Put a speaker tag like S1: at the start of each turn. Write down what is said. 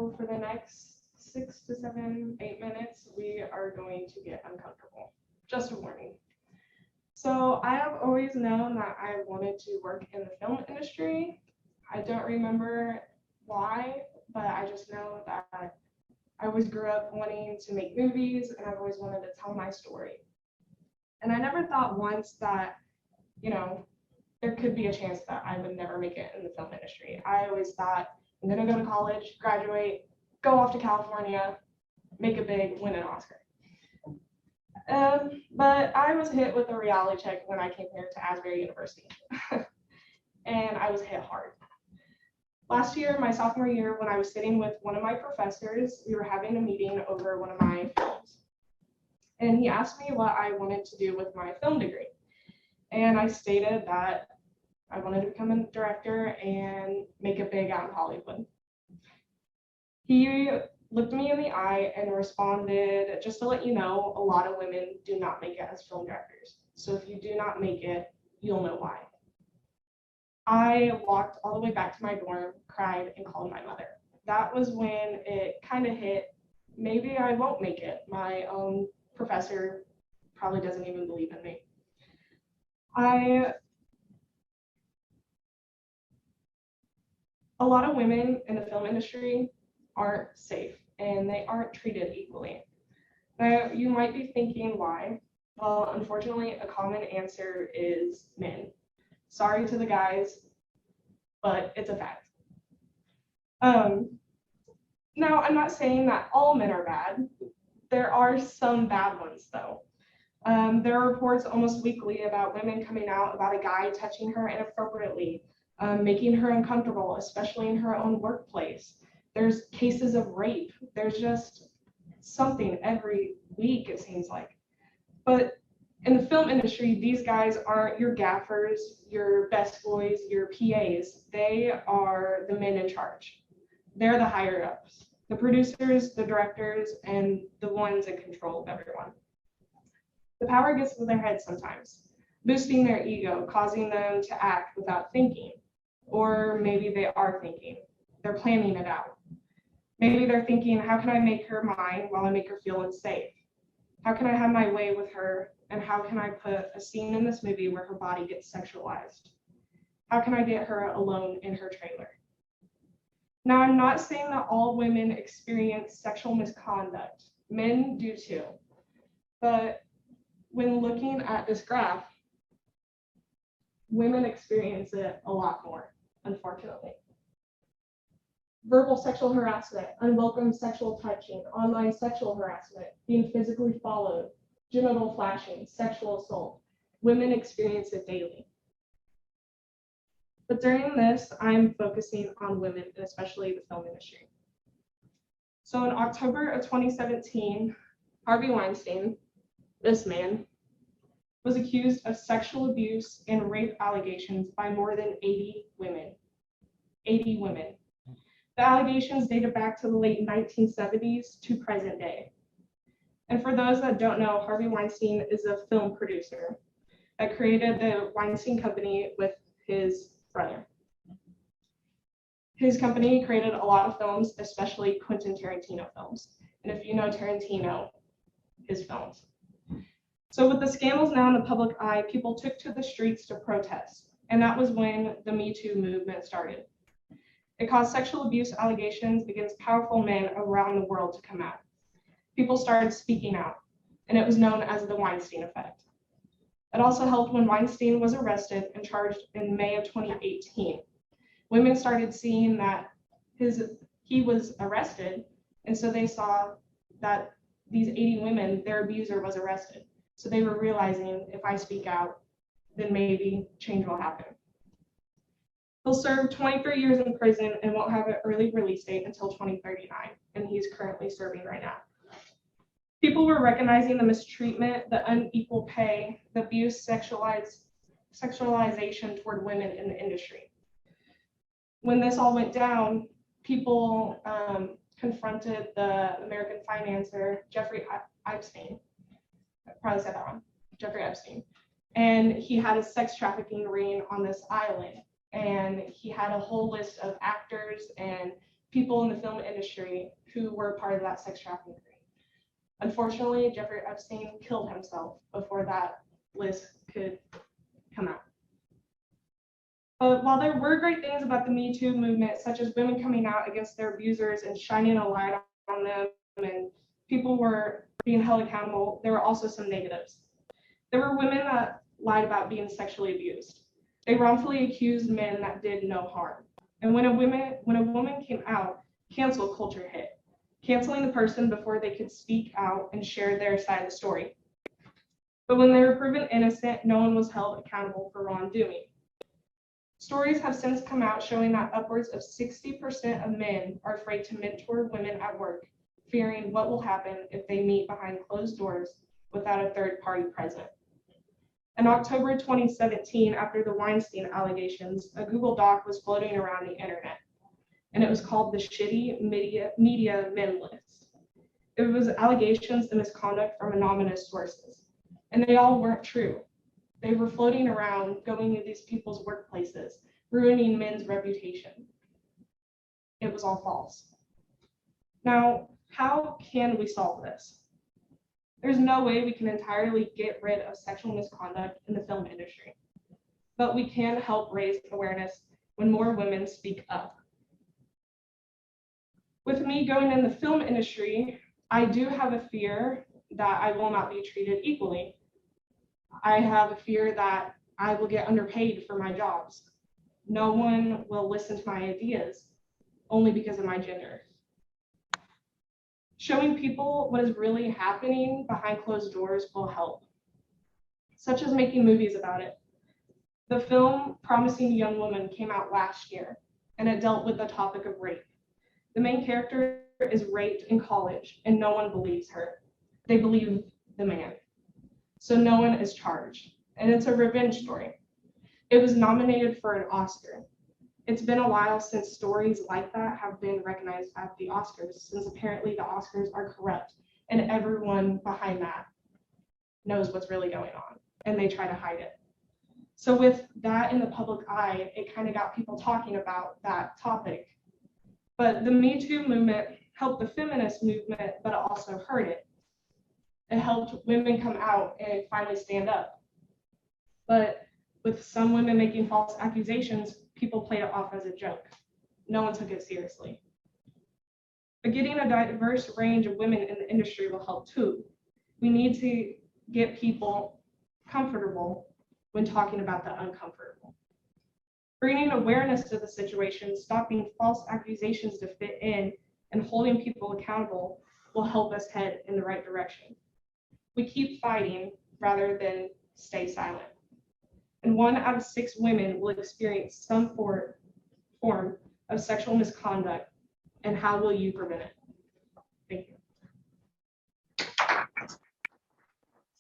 S1: So for the next 6 to 7, 8 minutes, we are going to get uncomfortable. Just a warning. So I have always known that I wanted to work in the film industry. I don't remember why, but I just know that I always grew up wanting to make movies, and I've always wanted to tell my story. And I never thought once that, there could be a chance that I would never make it in the film industry. I always thought, I'm going to go to college, graduate, go off to California, make it big, win an Oscar. But I was hit with a reality check when I came here to Asbury University. And I was hit hard. Last year, my sophomore year, when I was sitting with one of my professors, we were having a meeting over one of my films. And he asked me what I wanted to do with my film degree. And I stated that I wanted to become a director and make it big out in Hollywood. He looked me in the eye and responded, just to let you know, a lot of women do not make it as film directors. So if you do not make it, you'll know why. I walked all the way back to my dorm, cried, and called my mother. That was when it kind of hit, maybe I won't make it. My own professor probably doesn't even believe in me. A lot of women in the film industry aren't safe and they aren't treated equally. Now, you might be thinking why. Well, unfortunately, a common answer is men. Sorry to the guys, but it's a fact. Now, I'm not saying that all men are bad. There are some bad ones, though. There are reports almost weekly about women coming out about a guy touching her inappropriately, making her uncomfortable, especially in her own workplace. There's cases of rape. There's just something every week, it seems like. But in the film industry, these guys aren't your gaffers, your best boys, your PAs. They are the men in charge. They're the higher ups, the producers, the directors, and the ones in control of everyone. The power gets to their head sometimes, boosting their ego, causing them to act without thinking. Or maybe they are thinking. They're planning it out. Maybe they're thinking, how can I make her mine while I make her feel unsafe? How can I have my way with her? And how can I put a scene in this movie where her body gets sexualized? How can I get her alone in her trailer? Now, I'm not saying that all women experience sexual misconduct. Men do too. But when looking at this graph, women experience it a lot more, unfortunately. Verbal sexual harassment, unwelcome sexual touching, online sexual harassment, being physically followed, genital flashing, sexual assault. Women experience it daily. But during this, I'm focusing on women, and especially the film industry. So in October of 2017, Harvey Weinstein, this man, was accused of sexual abuse and rape allegations by more than 80 women. 80 women. The allegations dated back to the late 1970s to present day. And for those that don't know, Harvey Weinstein is a film producer that created the Weinstein Company with his brother. His company created a lot of films, especially Quentin Tarantino films. And if you know Tarantino, his films. So with the scandals now in the public eye, people took to the streets to protest. And that was when the Me Too movement started. It caused sexual abuse allegations against powerful men around the world to come out. People started speaking out, and it was known as the Weinstein effect. It also helped when Weinstein was arrested and charged in May of 2018. Women started seeing that he was arrested, and so they saw that these 80 women, their abuser was arrested. So they were realizing, if I speak out, then maybe change will happen. He'll serve 23 years in prison and won't have an early release date until 2039, and he's currently serving right now. People were recognizing the mistreatment, the unequal pay, the abuse, sexualization toward women in the industry. When this all went down, people confronted the American financier, Jeffrey Epstein. I probably said that wrong, Jeffrey Epstein. And he had a sex trafficking ring on this island. And he had a whole list of actors and people in the film industry who were part of that sex trafficking ring. Unfortunately, Jeffrey Epstein killed himself before that list could come out. But while there were great things about the Me Too movement, such as women coming out against their abusers and shining a light on them, and people were being held accountable, there were also some negatives. There were women that lied about being sexually abused. They wrongfully accused men that did no harm. And when a woman came out, cancel culture hit, canceling the person before they could speak out and share their side of the story. But when they were proven innocent, no one was held accountable for wrongdoing. Stories have since come out showing that upwards of 60% of men are afraid to mentor women at work, fearing what will happen if they meet behind closed doors without a third party present. In October 2017, after the Weinstein allegations, a Google Doc was floating around the internet, and it was called the Shitty Media Men List. It was allegations of misconduct from anonymous sources, and they all weren't true. They were floating around, going to these people's workplaces, ruining men's reputation. It was all false. Now, how can we solve this? There's no way we can entirely get rid of sexual misconduct in the film industry, but we can help raise awareness when more women speak up. With me going in the film industry, I do have a fear that I will not be treated equally. I have a fear that I will get underpaid for my jobs. No one will listen to my ideas only because of my gender. Showing people what is really happening behind closed doors will help, such as making movies about it. The film Promising Young Woman came out last year, and it dealt with the topic of rape. The main character is raped in college, and no one believes her. They believe the man. So no one is charged, and it's a revenge story. It was nominated for an Oscar. It's been a while since stories like that have been recognized at the Oscars, since apparently the Oscars are corrupt, and everyone behind that knows what's really going on, and they try to hide it. So with that in the public eye, it kind of got people talking about that topic. But the Me Too movement helped the feminist movement, but it also hurt it. It helped women come out and finally stand up. But with some women making false accusations, people played it off as a joke. No one took it seriously. But getting a diverse range of women in the industry will help too. We need to get people comfortable when talking about the uncomfortable. Bringing awareness to the situation, stopping false accusations to fit in, and holding people accountable will help us head in the right direction. We keep fighting rather than stay silent. And 1 out of 6 women will experience some form of sexual misconduct, and how will you prevent it?